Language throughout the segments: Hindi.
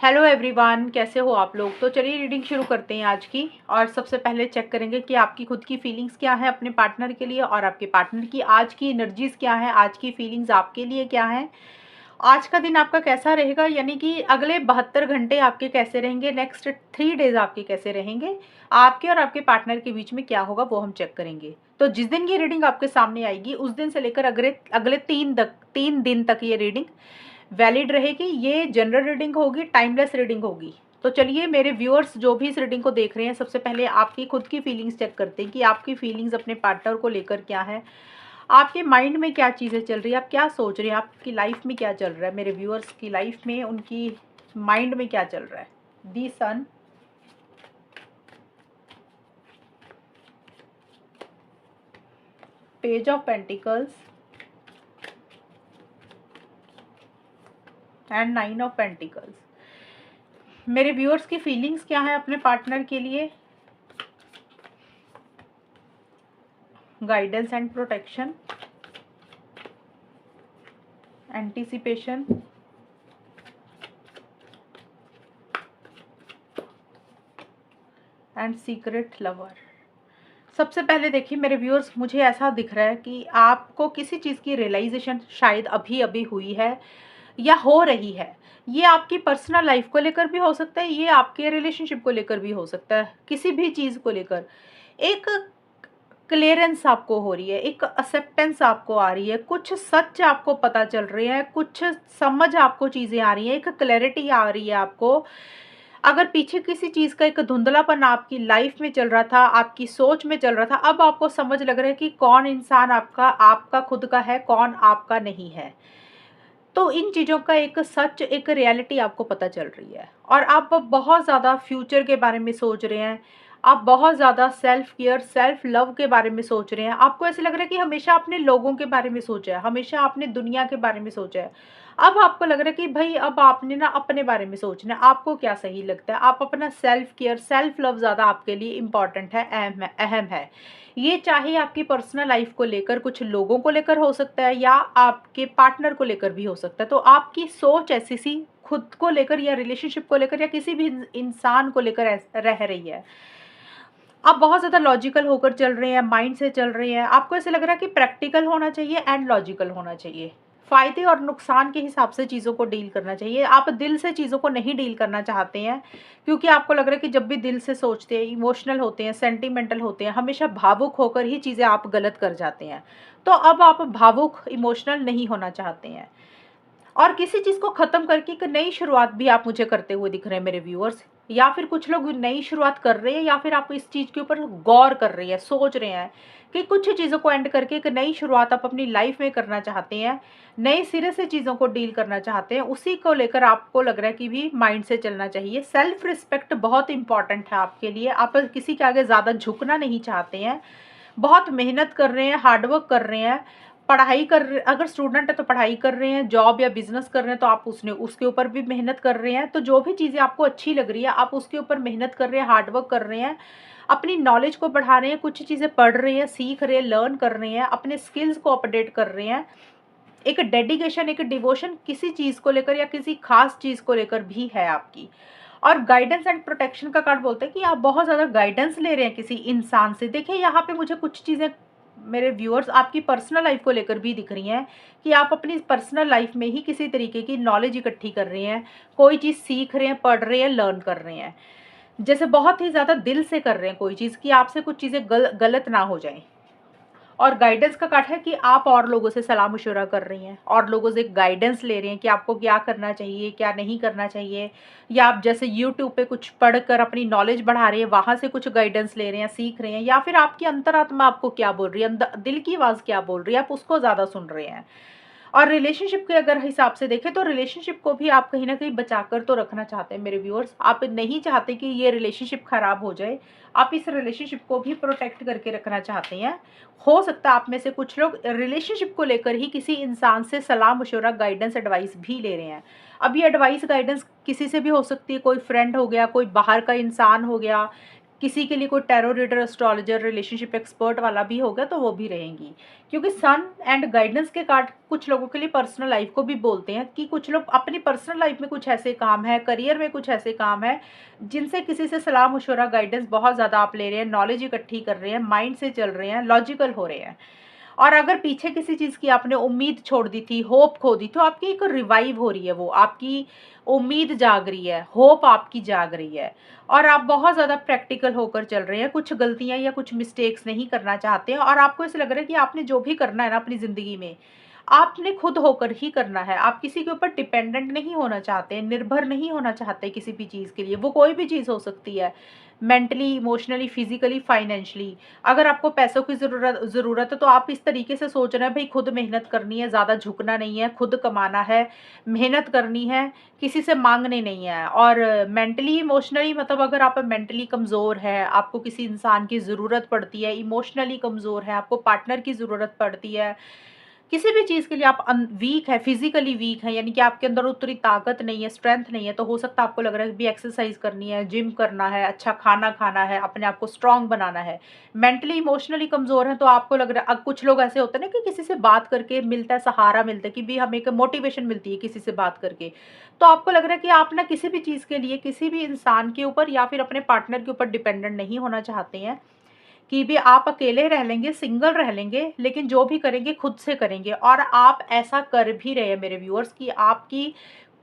हेलो एवरीवन, कैसे हो आप लोग। तो चलिए रीडिंग शुरू करते हैं आज की। और सबसे पहले चेक करेंगे कि आपकी खुद की फीलिंग्स क्या है अपने पार्टनर के लिए, और आपके पार्टनर की आज की एनर्जीज क्या है, आज की फीलिंग्स आपके लिए क्या है, आज का दिन आपका कैसा रहेगा, यानी कि अगले 72 घंटे आपके कैसे रहेंगे, नेक्स्ट 3 डेज आपके कैसे रहेंगे, आपके और आपके पार्टनर के बीच में क्या होगा वो हम चेक करेंगे। तो जिस दिन ये रीडिंग आपके सामने आएगी उस दिन से लेकर अगले अगले 3 दिन तक ये रीडिंग वैलिड रहेगी। ये जनरल रीडिंग होगी, टाइमलेस रीडिंग होगी। तो चलिए मेरे व्यूअर्स जो भी इस रीडिंग को देख रहे हैं, सबसे पहले आपकी खुद की फीलिंग्स चेक करते हैं कि आपकी फीलिंग्स अपने पार्टनर को लेकर क्या है, आपके माइंड में क्या चीज़ें चल रही है, आप क्या सोच रहे हैं, आपकी लाइफ में क्या चल रहा है, मेरे व्यूअर्स की लाइफ में उनकी माइंड में क्या चल रहा है। The sun, page of pentacles and 9 of pentacles. मेरे व्यूअर्स की फीलिंग्स क्या है अपने पार्टनर के लिए, guidance and protection, anticipation, and secret lover. सबसे पहले देखिए मेरे व्यूअर्स, मुझे ऐसा दिख रहा है कि आपको किसी चीज़ की रियलाइजेशन शायद अभी अभी हुई है या हो रही है। ये आपकी पर्सनल लाइफ को लेकर भी हो सकता है, ये आपके रिलेशनशिप को लेकर भी हो सकता है। किसी भी चीज़ को लेकर एक क्लियरेंस आपको हो रही है, एक एक्सेप्टेंस आपको आ रही है, कुछ सच आपको पता चल रहे हैं, कुछ समझ आपको चीज़ें आ रही हैं, एक क्लैरिटी आ रही है आपको। अगर पीछे किसी चीज़ का एक धुंधलापन आपकी लाइफ में चल रहा था, आपकी सोच में चल रहा था, अब आपको समझ लग रहा है कि कौन इंसान आपका आपका खुद का है, कौन आपका नहीं है। तो इन चीज़ों का एक सच, एक रियलिटी आपको पता चल रही है। और आप बहुत ज़्यादा फ्यूचर के बारे में सोच रहे हैं, आप बहुत ज़्यादा सेल्फ केयर, सेल्फ लव के बारे में सोच रहे हैं। आपको ऐसे लग रहा है कि हमेशा आपने लोगों के बारे में सोचा है, हमेशा आपने दुनिया के बारे में सोचा है। अब आपको लग रहा है कि भाई अब आपने ना अपने बारे में सोचना है, आपको क्या सही लगता है। आप अपना सेल्फ केयर, सेल्फ लव ज़्यादा आपके लिए इम्पॉर्टेंट है, अहम है। ये चाहे आपकी पर्सनल लाइफ को लेकर, कुछ लोगों को लेकर हो सकता है, या आपके पार्टनर को लेकर भी हो सकता है। तो आपकी सोच ऐसी सी खुद को लेकर या रिलेशनशिप को लेकर या किसी भी इंसान को लेकर रह रही है। आप बहुत ज़्यादा लॉजिकल होकर चल रहे हैं, माइंड से चल रहे हैं। आपको ऐसे लग रहा है कि प्रैक्टिकल होना चाहिए एंड लॉजिकल होना चाहिए। फ़ायदे और नुकसान के हिसाब से चीज़ों को डील करना चाहिए। आप दिल से चीज़ों को नहीं डील करना चाहते हैं, क्योंकि आपको लग रहा है कि जब भी दिल से सोचते हैं, इमोशनल होते हैं, सेंटिमेंटल होते हैं, हमेशा भावुक होकर ही चीज़ें आप गलत कर जाते हैं। तो अब आप भावुक, इमोशनल नहीं होना चाहते हैं। और किसी चीज़ को ख़त्म करके एक नई शुरुआत भी आप मुझे करते हुए दिख रहे हैं मेरे व्यूअर्स। या फिर कुछ लोग नई शुरुआत कर रहे हैं, या फिर आप इस चीज़ के ऊपर गौर कर रहे हैं, सोच रहे हैं कि कुछ चीज़ों को एंड करके एक नई शुरुआत आप अपनी लाइफ में करना चाहते हैं, नए सिरे से चीज़ों को डील करना चाहते हैं। उसी को लेकर आपको लग रहा है कि भी माइंड से चलना चाहिए। सेल्फ रिस्पेक्ट बहुत इंपॉर्टेंट है आपके लिए। आप किसी के आगे ज़्यादा झुकना नहीं चाहते हैं, बहुत मेहनत कर रहे हैं, हार्डवर्क कर रहे हैं, पढ़ाई कर रहे, अगर स्टूडेंट है तो पढ़ाई कर रहे हैं, जॉब या बिजनेस कर रहे हैं तो आप उसके ऊपर भी मेहनत कर रहे हैं। तो जो भी चीज़ें आपको अच्छी लग रही है आप उसके ऊपर मेहनत कर रहे हैं, हार्डवर्क कर रहे हैं, अपनी नॉलेज को बढ़ा रहे हैं, कुछ चीज़ें पढ़ रहे हैं, सीख रहे हैं, लर्न कर रहे हैं, अपने स्किल्स को अपडेट कर रहे हैं। एक डेडिकेशन, एक डिवोशन किसी चीज़ को लेकर या किसी खास चीज़ को लेकर भी है आपकी। और गाइडेंस एंड प्रोटेक्शन का कार्ड बोलता है कि आप बहुत ज़्यादा गाइडेंस ले रहे हैं किसी इंसान से। देखिए यहाँ पे मुझे कुछ चीज़ें मेरे व्यूअर्स आपकी पर्सनल लाइफ को लेकर भी दिख रही हैं कि आप अपनी पर्सनल लाइफ में ही किसी तरीके की नॉलेज इकट्ठी कर रहे हैं, कोई चीज़ सीख रहे हैं, पढ़ रहे हैं, लर्न कर रहे हैं। जैसे बहुत ही ज़्यादा दिल से कर रहे हैं कोई चीज़, कि आपसे कुछ चीज़ें गलत ना हो जाएं। और गाइडेंस का कार्ड है कि आप और लोगों से सलाह मशवरा कर रही हैं, और लोगों से गाइडेंस ले रहे हैं कि आपको क्या करना चाहिए, क्या नहीं करना चाहिए। या आप जैसे यूट्यूब पे कुछ पढ़कर अपनी नॉलेज बढ़ा रहे हैं, वहाँ से कुछ गाइडेंस ले रहे हैं, सीख रहे हैं। या फिर आपकी अंतरात्मा आपको क्या बोल रही है, दिल की आवाज़ क्या बोल रही है, आप उसको ज़्यादा सुन रहे हैं। और रिलेशनशिप के अगर हिसाब से देखें तो रिलेशनशिप को भी आप कहीं ना कहीं बचाकर तो रखना चाहते हैं मेरे व्यूअर्स। आप नहीं चाहते कि ये रिलेशनशिप खराब हो जाए, आप इस रिलेशनशिप को भी प्रोटेक्ट करके रखना चाहते हैं। हो सकता है आप में से कुछ लोग रिलेशनशिप को लेकर ही किसी इंसान से सलाह मशवरा, गाइडेंस, एडवाइस भी ले रहे हैं। अब ये एडवाइस, गाइडेंस किसी से भी हो सकती है, कोई फ्रेंड हो गया, कोई बाहर का इंसान हो गया, किसी के लिए कोई tarot reader, astrologer, relationship expert वाला भी होगा तो वो भी रहेंगी। क्योंकि सन एंड गाइडेंस के कार्ड कुछ लोगों के लिए पर्सनल लाइफ को भी बोलते हैं कि कुछ लोग अपनी पर्सनल लाइफ में कुछ ऐसे काम है, करियर में कुछ ऐसे काम है जिनसे किसी से सलाह मशवरा, गाइडेंस बहुत ज़्यादा आप ले रहे हैं, नॉलेज इकट्ठी कर रहे हैं, माइंड से चल रहे हैं, लॉजिकल हो रहे हैं। और अगर पीछे किसी चीज़ की आपने उम्मीद छोड़ दी थी, होप खो दी, तो आपकी एक रिवाइव हो रही है, वो आपकी उम्मीद जाग रही है, होप आपकी जाग रही है। और आप बहुत ज़्यादा प्रैक्टिकल होकर चल रहे हैं, कुछ गलतियाँ या कुछ मिस्टेक्स नहीं करना चाहते हैं। और आपको ऐसा लग रहा है कि आपने जो भी करना है ना अपनी ज़िंदगी में, आपने खुद होकर ही करना है। आप किसी के ऊपर डिपेंडेंट नहीं होना चाहते, निर्भर नहीं होना चाहते किसी भी चीज़ के लिए। वो कोई भी चीज़ हो सकती है, मेंटली, इमोशनली, फिजिकली, फाइनेंशियली। अगर आपको पैसों की ज़रूरत है तो आप इस तरीके से सोच रहे हैं, भाई खुद मेहनत करनी है, ज़्यादा झुकना नहीं है, खुद कमाना है, मेहनत करनी है, किसी से मांगने नहीं है। और मेंटली, इमोशनली, मतलब अगर आप मेंटली कमज़ोर है, आपको किसी इंसान की ज़रूरत पड़ती है, इमोशनली कमज़ोर है, आपको पार्टनर की ज़रूरत पड़ती है, किसी भी चीज़ के लिए आप वीक है, फिजिकली वीक है, यानी कि आपके अंदर उतनी ताकत नहीं है, स्ट्रेंथ नहीं है, तो हो सकता है आपको लग रहा है कि भी एक्सरसाइज करनी है, जिम करना है, अच्छा खाना खाना है, अपने आप को स्ट्रांग बनाना है। मेंटली, इमोशनली कमज़ोर है तो आपको लग रहा है, अब कुछ लोग ऐसे होते हैं ना कि किसी से बात करके मिलता है, सहारा मिलता है कि भी हमें एक मोटिवेशन मिलती है किसी से बात करके। तो आपको लग रहा है कि आप ना किसी भी चीज़ के लिए, किसी भी इंसान के ऊपर या फिर अपने पार्टनर के ऊपर डिपेंडेंट नहीं होना चाहते हैं, कि भी आप अकेले रह लेंगे, सिंगल रह लेंगे, लेकिन जो भी करेंगे खुद से करेंगे। और आप ऐसा कर भी रहे हैं मेरे व्यूअर्स, कि आपकी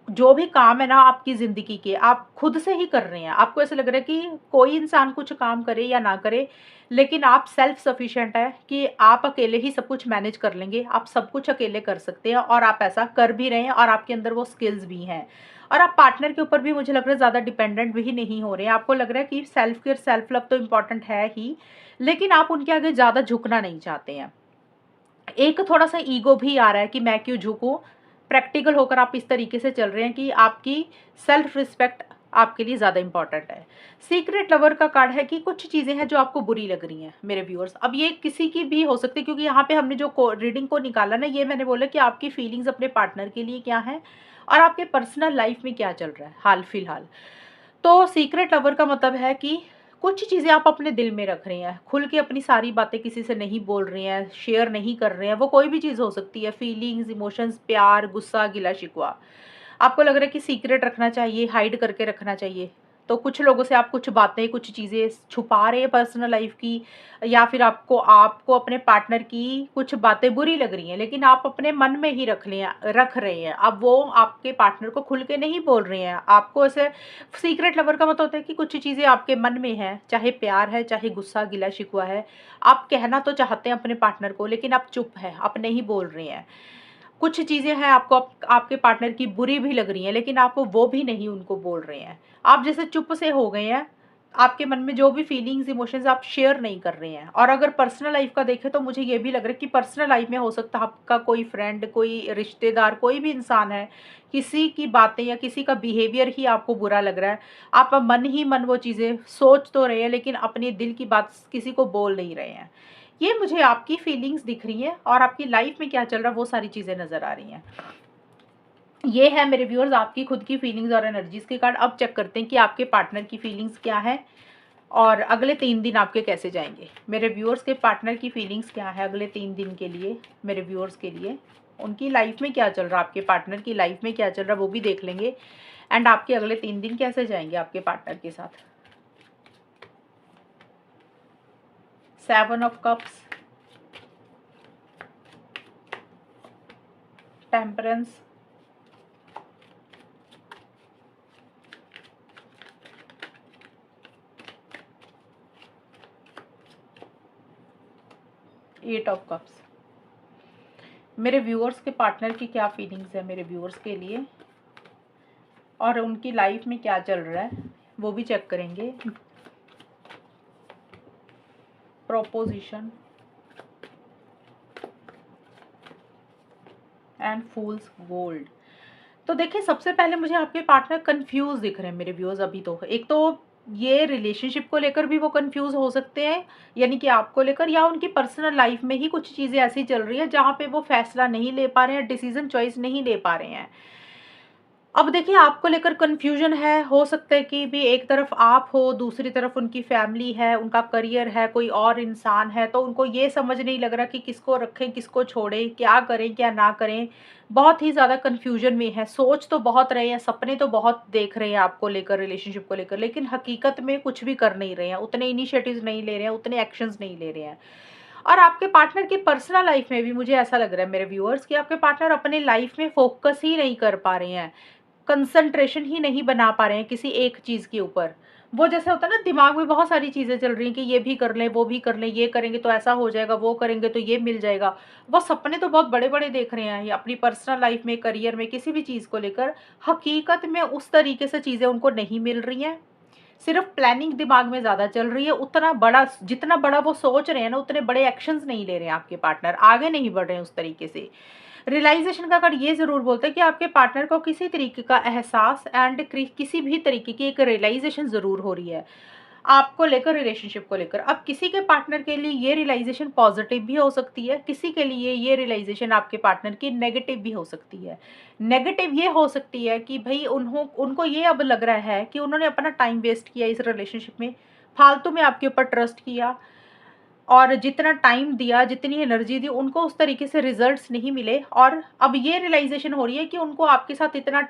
जो भी काम है ना आपकी ज़िंदगी के, आप खुद से ही कर रहे हैं। आपको ऐसा लग रहा है कि कोई इंसान कुछ काम करे या ना करे, लेकिन आप सेल्फ सफिशिएंट है कि आप अकेले ही सब कुछ मैनेज कर लेंगे, आप सब कुछ अकेले कर सकते हैं, और आप ऐसा कर भी रहे हैं, और आपके अंदर वो स्किल्स भी हैं। और आप पार्टनर के ऊपर भी मुझे लग रहा है ज़्यादा डिपेंडेंट भी नहीं हो रहे हैं। आपको लग रहा है कि सेल्फ केयर, सेल्फ लव तो इम्पॉर्टेंट है ही, लेकिन आप उनके आगे ज़्यादा झुकना नहीं चाहते हैं। एक थोड़ा-सा ईगो भी आ रहा है कि मैं क्यों झुकूँ? प्रैक्टिकल होकर आप इस तरीके से चल रहे हैं कि आपकी सेल्फ रिस्पेक्ट आपके लिए ज़्यादा इम्पोर्टेंट है। सीक्रेट लवर का कार्ड है कि कुछ चीज़ें हैं जो आपको बुरी लग रही हैं मेरे व्यूअर्स। अब ये किसी की भी हो सकती है, क्योंकि यहाँ पे हमने जो रीडिंग को निकाला ना, ये मैंने बोला कि आपकी फीलिंग्स अपने पार्टनर के लिए क्या है और आपके पर्सनल लाइफ में क्या चल रहा है हाल फिलहाल। तो सीक्रेट लवर का मतलब है कि कुछ चीज़ें आप अपने दिल में रख रहे हैं, खुल के अपनी सारी बातें किसी से नहीं बोल रहे हैं, शेयर नहीं कर रहे हैं। वो कोई भी चीज़ हो सकती है, फीलिंग्स, इमोशंस, प्यार, गुस्सा, गिला शिकवा। आपको लग रहा है कि सीक्रेट रखना चाहिए, हाइड करके रखना चाहिए। तो कुछ लोगों से आप कुछ बातें, कुछ चीज़ें छुपा रहे हैं पर्सनल लाइफ की, या फिर आपको आपको अपने पार्टनर की कुछ बातें बुरी लग रही हैं, लेकिन आप अपने मन में ही रख रहे हैं। अब वो आपके पार्टनर को खुल के नहीं बोल रहे हैं। आपको ऐसे सीक्रेट लवर का मतलब होता है कि कुछ चीज़ें आपके मन में हैं, चाहे प्यार है, चाहे गुस्सा, गिला शिकवा है। आप कहना तो चाहते हैं अपने पार्टनर को, लेकिन आप चुप हैं, आप नहीं बोल रहे हैं। कुछ चीज़ें हैं आपको आपके पार्टनर की बुरी भी लग रही हैं, लेकिन आप वो भी नहीं उनको बोल रहे हैं। आप जैसे चुप से हो गए हैं, आपके मन में जो भी फीलिंग्स, इमोशंस आप शेयर नहीं कर रहे हैं। और अगर पर्सनल लाइफ का देखें तो मुझे ये भी लग रहा है कि पर्सनल लाइफ में हो सकता है आपका कोई फ्रेंड, कोई रिश्तेदार, कोई भी इंसान है, किसी की बातें या किसी का बिहेवियर ही आपको बुरा लग रहा है। आप मन ही मन वो चीज़ें सोच तो रहे हैं, लेकिन अपने दिल की बात किसी को बोल नहीं रहे हैं। ये मुझे आपकी फीलिंग्स दिख रही हैं, और आपकी लाइफ में क्या चल रहा है वो सारी चीज़ें नज़र आ रही हैं। ये है मेरे व्यूअर्स आपकी खुद की फीलिंग्स और एनर्जीज के कार्ड। अब चेक करते हैं कि आपके पार्टनर की फीलिंग्स क्या है और अगले 3 दिन आपके कैसे जाएंगे। मेरे व्यूअर्स के पार्टनर की फीलिंग्स क्या है अगले 3 दिन के लिए, मेरे व्यूअर्स के लिए। उनकी लाइफ में क्या चल रहा है, आपके पार्टनर की लाइफ में क्या चल रहा है वो भी देख लेंगे। एंड आपके अगले 3 दिन कैसे जाएंगे आपके पार्टनर के साथ। 7 of cups, temperance, 8 of cups. मेरे व्यूअर्स के पार्टनर की क्या फीलिंग्स है मेरे व्यूअर्स के लिए, और उनकी लाइफ में क्या चल रहा है वो भी चेक करेंगे। Proposition and fools gold. तो देखिए, सबसे पहले मुझे आपके पार्टनर कंफ्यूज दिख रहे हैं मेरे व्यूअर्स। अभी तो एक तो ये रिलेशनशिप को लेकर भी वो कंफ्यूज हो सकते हैं, यानी कि आपको लेकर, या उनकी पर्सनल लाइफ में ही कुछ चीज़ें ऐसी चल रही है जहाँ पे वो फैसला नहीं ले पा रहे हैं, डिसीजन चॉइस नहीं ले पा रहे हैं। अब देखिए आपको लेकर कन्फ्यूजन है, हो सकता है कि भी एक तरफ आप हो, दूसरी तरफ उनकी फैमिली है, उनका करियर है, कोई और इंसान है, तो उनको ये समझ नहीं लग रहा कि किसको रखें, किसको छोड़ें, क्या करें, क्या ना करें। बहुत ही ज़्यादा कन्फ्यूजन में है, सोच तो बहुत रहे हैं, सपने तो बहुत देख रहे हैं आपको लेकर, रिलेशनशिप को लेकर, लेकिन हकीकत में कुछ भी कर नहीं रहे हैं, उतने इनिशिएटिव्स नहीं ले रहे हैं, उतने एक्शंस नहीं ले रहे हैं। और आपके पार्टनर की पर्सनल लाइफ में भी मुझे ऐसा लग रहा है मेरे व्यूअर्स कि आपके पार्टनर अपने लाइफ में फोकस ही नहीं कर पा रहे हैं, कंसंट्रेशन ही नहीं बना पा रहे हैं किसी एक चीज़ के ऊपर। वो जैसे होता है ना, दिमाग में बहुत सारी चीज़ें चल रही हैं कि ये भी कर लें, वो भी कर लें, ये करेंगे तो ऐसा हो जाएगा, वो करेंगे तो ये मिल जाएगा। वो सपने तो बहुत बड़े-बड़े देख रहे हैं, ये अपनी पर्सनल लाइफ में, करियर में, किसी भी चीज़ को लेकर। हकीकत में उस तरीके से चीज़ें उनको नहीं मिल रही हैं। सिर्फ प्लानिंग दिमाग में ज़्यादा चल रही है, उतना बड़ा, जितना बड़ा वो सोच रहे हैं ना, उतने बड़े एक्शंस नहीं ले रहे हैं आपके पार्टनर, आगे नहीं बढ़ रहे हैं उस तरीके से। रियलाइज़ेशन का अगर ये ज़रूर बोलते हैं कि आपके पार्टनर को किसी तरीके का एहसास एंड किसी भी तरीके की एक रियलाइज़ेशन ज़रूर हो रही है, आपको लेकर, रिलेशनशिप को लेकर। अब किसी के पार्टनर के लिए ये रियलाइज़ेशन पॉज़िटिव भी हो सकती है, किसी के लिए ये रियलाइज़ेशन आपके पार्टनर की नेगेटिव भी हो सकती है। नेगेटिव ये हो सकती है कि भई उनको ये अब लग रहा है कि उन्होंने अपना टाइम वेस्ट किया इस रिलेशनशिप में, फालतू में आपके ऊपर ट्रस्ट किया, और जितना टाइम दिया, जितनी एनर्जी दी, उनको उस तरीके से रिजल्ट्स नहीं मिले, और अब ये रियलाइज़ेशन हो रही है कि उनको आपके साथ इतना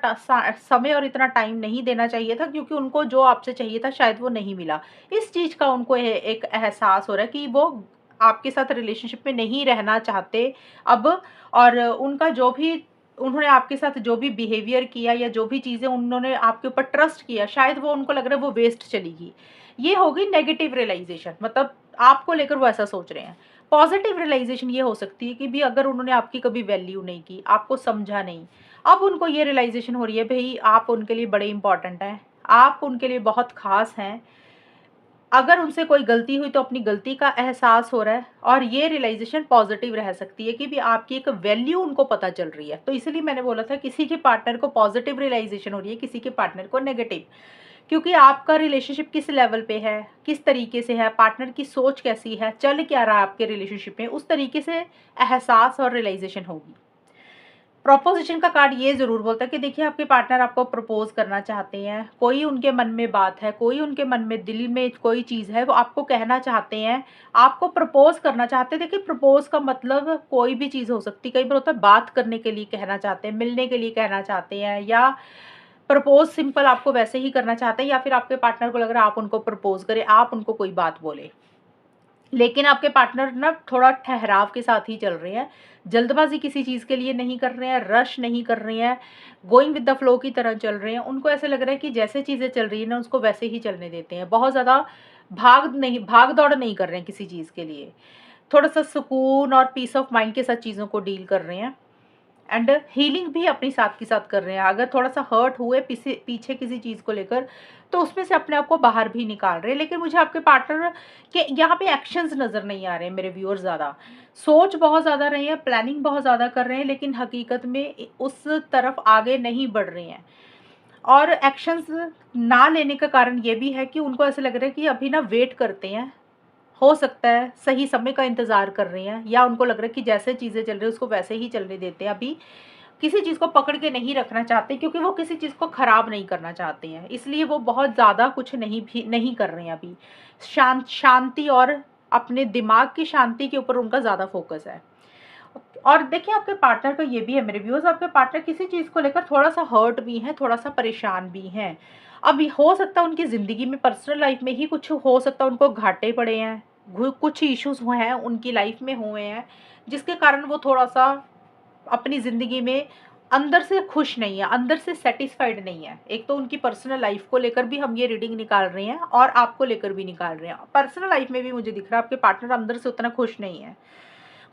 समय और इतना टाइम नहीं देना चाहिए था, क्योंकि उनको जो आपसे चाहिए था शायद वो नहीं मिला। इस चीज़ का उनको एक एहसास हो रहा है कि वो आपके साथ रिलेशनशिप में नहीं रहना चाहते अब, और उनका जो भी, उन्होंने आपके साथ जो भी बिहेवियर किया या जो भी चीज़ें उन्होंने आपके ऊपर ट्रस्ट किया, शायद वो उनको लग रहा है वो वेस्ट चली गई। ये होगी नेगेटिव रियलाइज़ेशन, मतलब आपको लेकर वो ऐसा सोच रहे हैं। पॉज़िटिव रियलाइज़ेशन ये हो सकती है कि भी अगर उन्होंने आपकी कभी वैल्यू नहीं की, आपको समझा नहीं, अब उनको ये रियलाइज़ेशन हो रही है भई आप उनके लिए बड़े इम्पोर्टेंट हैं, आप उनके लिए बहुत ख़ास हैं। अगर उनसे कोई गलती हुई तो अपनी गलती का एहसास हो रहा है, और ये रियलाइज़ेशन पॉज़िटिव रह सकती है कि भी आपकी एक वैल्यू उनको पता चल रही है। तो इसीलिए मैंने बोला था किसी के पार्टनर को पॉज़िटिव रियलाइज़ेशन हो रही है, किसी के पार्टनर को नेगेटिव। क्योंकि आपका रिलेशनशिप किस लेवल पे है, किस तरीके से है, पार्टनर की सोच कैसी है, चल क्या रहा है आपके रिलेशनशिप में, उस तरीके से एहसास और रियलाइज़ेशन होगी। प्रोपोज़िशन का कार्ड ये ज़रूर बोलता है कि देखिए आपके पार्टनर आपको प्रपोज़ करना चाहते हैं, कोई उनके मन में बात है, कोई उनके मन में, दिल में कोई चीज़ है, वो आपको कहना चाहते हैं, आपको प्रपोज़ करना चाहते हैं। देखिए प्रपोज़ का मतलब कोई भी चीज़ हो सकती है, कई बार होता है बात करने के लिए कहना चाहते हैं, मिलने के लिए कहना चाहते हैं, या प्रपोज़ सिंपल आपको वैसे ही करना चाहते हैं, या फिर आपके पार्टनर को लग रहा है आप उनको प्रपोज़ करें, आप उनको कोई बात बोलें। लेकिन आपके पार्टनर ना थोड़ा ठहराव के साथ ही चल रहे हैं, जल्दबाज़ी किसी चीज़ के लिए नहीं कर रहे हैं, रश नहीं कर रहे हैं, गोइंग विद द फ्लो की तरह चल रहे हैं। उनको ऐसा लग रहा है कि जैसे चीज़ें चल रही हैं ना, उसको वैसे ही चलने देते हैं। बहुत ज़्यादा भाग-दौड़ नहीं कर रहे हैं किसी चीज़ के लिए। थोड़ा-सा सुकून और पीस ऑफ माइंड के साथ चीज़ों को डील कर रहे हैं। एंड हीलिंग भी अपनी साथ के साथ कर रहे हैं। अगर थोड़ा-सा हर्ट हुए पीछे किसी चीज़ को लेकर, तो उसमें से अपने आप को बाहर भी निकाल रहे हैं। लेकिन मुझे आपके पार्टनर के यहाँ पे एक्शंस नज़र नहीं आ रहे हैं मेरे व्यूअर्स ज़्यादा। सोच बहुत ज़्यादा रहे हैं, प्लानिंग बहुत ज़्यादा कर रहे हैं, लेकिन हकीकत में उस तरफ आगे नहीं बढ़ रहे हैं। और एक्शंस ना लेने का कारण ये भी है कि उनको ऐसा लग रहा है कि अभी ना वेट करते हैं, हो सकता है सही समय का इंतज़ार कर रहे हैं, या उनको लग रहा है कि जैसे चीज़ें चल रही हैं उसको वैसे ही चलने देते हैं। अभी किसी चीज़ को पकड़ के नहीं रखना चाहते, क्योंकि वो किसी चीज़ को ख़राब नहीं करना चाहते हैं, इसलिए वो बहुत ज़्यादा कुछ नहीं कर रहे हैं अभी। शांति और अपने दिमाग की शांति के ऊपर उनका ज़्यादा फोकस है। और देखिए आपके पार्टनर का ये भी है मेरे व्यूअर्स, आपके पार्टनर किसी चीज़ को लेकर थोड़ा-सा हर्ट भी हैं, थोड़ा-सा परेशान भी हैं। अब ये हो सकता है उनकी ज़िंदगी में, पर्सनल लाइफ़ में ही कुछ हो सकता है उनको घाटे पड़े हैं, कुछ इश्यूज़ हुए हैं उनकी लाइफ़ में हुए हैं, जिसके कारण वो थोड़ा-सा अपनी ज़िंदगी में अंदर से खुश नहीं है, अंदर से सैटिस्फाइड नहीं है। एक तो उनकी पर्सनल लाइफ़ को लेकर भी हम ये रीडिंग निकाल रहे हैं, और आपको लेकर भी निकाल रहे हैं। पर्सनल लाइफ़ में भी मुझे दिख रहा है आपके पार्टनर अंदर से उतना खुश नहीं है।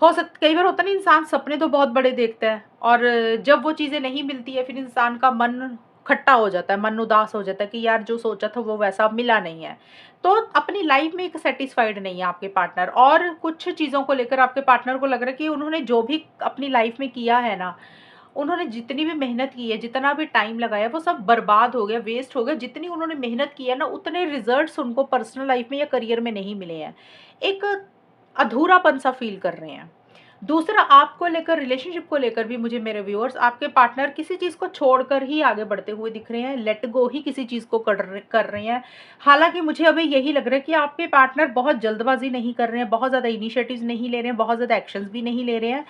कई बार होता है ना, इंसान सपने तो बहुत बड़े देखता है, और जब वो चीज़ें नहीं मिलती है फिर इंसान का मन खट्टा हो जाता है, मन उदास हो जाता है कि यार जो सोचा था वो वैसा मिला नहीं है। तो अपनी लाइफ में एक सैटिस्फाइड नहीं है आपके पार्टनर, और कुछ चीज़ों को लेकर आपके पार्टनर को लग रहा है कि उन्होंने जो भी अपनी लाइफ में किया है ना, उन्होंने जितनी भी मेहनत की है, जितना भी टाइम लगाया, वो सब बर्बाद हो गया, वेस्ट हो गया। जितनी उन्होंने मेहनत की है ना, उतने रिजल्ट्स उनको पर्सनल लाइफ में या करियर में नहीं मिले हैं। एक अधूरापन सा फील कर रहे हैं। दूसरा, आपको लेकर, रिलेशनशिप को लेकर भी मुझे मेरे व्यूअर्स, आपके पार्टनर किसी चीज़ को छोड़कर ही आगे बढ़ते हुए दिख रहे हैं, लेट गो ही किसी चीज़ को कर रहे हैं। हालाँकि मुझे अभी यही लग रहा है कि आपके पार्टनर बहुत जल्दबाज़ी नहीं कर रहे हैं, बहुत ज़्यादा इनिशिएटिव्स नहीं ले रहे हैं, बहुत ज़्यादा एक्शंस भी नहीं ले रहे हैं।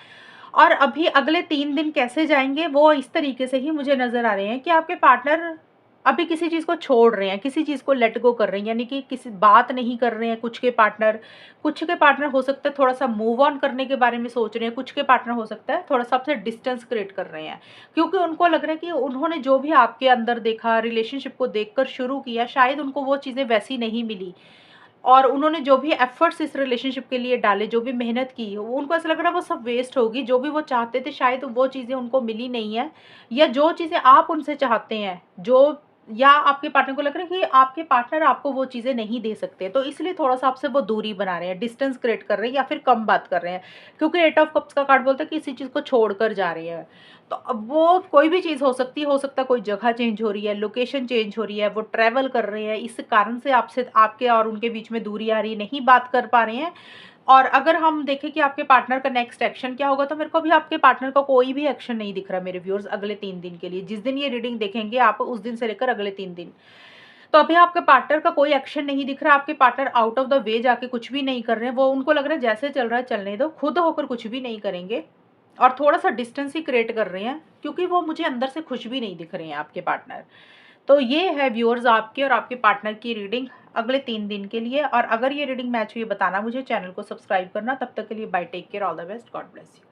और अभी अगले 3 दिन कैसे जाएँगे, वो इस तरीके से ही मुझे नज़र आ रहे हैं कि आपके पार्टनर अभी किसी चीज़ को छोड़ रहे हैं, किसी चीज़ को लेट गो कर रहे हैं, यानी कि किसी बात नहीं कर रहे हैं। कुछ के पार्टनर हो सकता है थोड़ा-सा मूव ऑन करने के बारे में सोच रहे हैं, कुछ के पार्टनर हो सकता है थोड़ा-सा आपसे डिस्टेंस क्रिएट कर रहे हैं। क्योंकि उनको लग रहा है कि उन्होंने जो भी आपके अंदर देखा, रिलेशनशिप को देखकर शुरू किया, शायद उनको वो चीज़ें वैसी नहीं मिली। और उन्होंने जो भी एफर्ट्स इस रिलेशनशिप के लिए डाले, जो भी मेहनत की, वो उनको ऐसा लग रहा है वो सब वेस्ट होगी। जो भी वो चाहते थे शायद वो चीज़ें उनको मिली नहीं है, या जो चीज़ें आप उनसे चाहते हैं, जो, या आपके पार्टनर को लग रहा है कि आपके पार्टनर आपको वो चीज़ें नहीं दे सकते, तो इसलिए थोड़ा-सा आपसे वो दूरी बना रहे हैं, डिस्टेंस क्रिएट कर रहे हैं, या फिर कम बात कर रहे हैं। क्योंकि एट ऑफ कप्स का कार्ड बोलता है कि किसी चीज़ को छोड़कर जा रहे हैं। तो अब वो कोई भी चीज़ हो सकती है, हो सकता है कोई जगह चेंज हो रही है, लोकेशन चेंज हो रही है, वो ट्रैवल कर रहे हैं, इस कारण से आपसे, आपके और उनके बीच में दूरी आ रही है, नहीं बात कर पा रहे हैं। और अगर हम देखें कि आपके पार्टनर का नेक्स्ट एक्शन क्या होगा, तो मेरे को अभी आपके पार्टनर का कोई भी एक्शन नहीं दिख रहा मेरे व्यूअर्स अगले 3 दिन के लिए। जिस दिन ये रीडिंग देखेंगे आप, उस दिन से लेकर अगले 3 दिन। तो अभी आपके पार्टनर का कोई एक्शन नहीं दिख रहा, आपके partner out of the way जाके कुछ भी नहीं कर रहे हैं, वो, उनको लग रहा है जैसे चल रहा है चलने दो, खुद होकर कुछ भी नहीं करेंगे। और थोड़ा-सा डिस्टेंस ही क्रिएट कर रहे हैं, क्योंकि वो मुझे अंदर से खुश भी नहीं दिख रहे हैं आपके पार्टनर। तो ये है व्यूअर्स आपके और आपके पार्टनर की रीडिंग अगले 3 दिन के लिए। और अगर ये रीडिंग मैच हुई, बताना मुझे, चैनल को सब्सक्राइब करना। तब तक के लिए bye, take care, all the best, God bless you.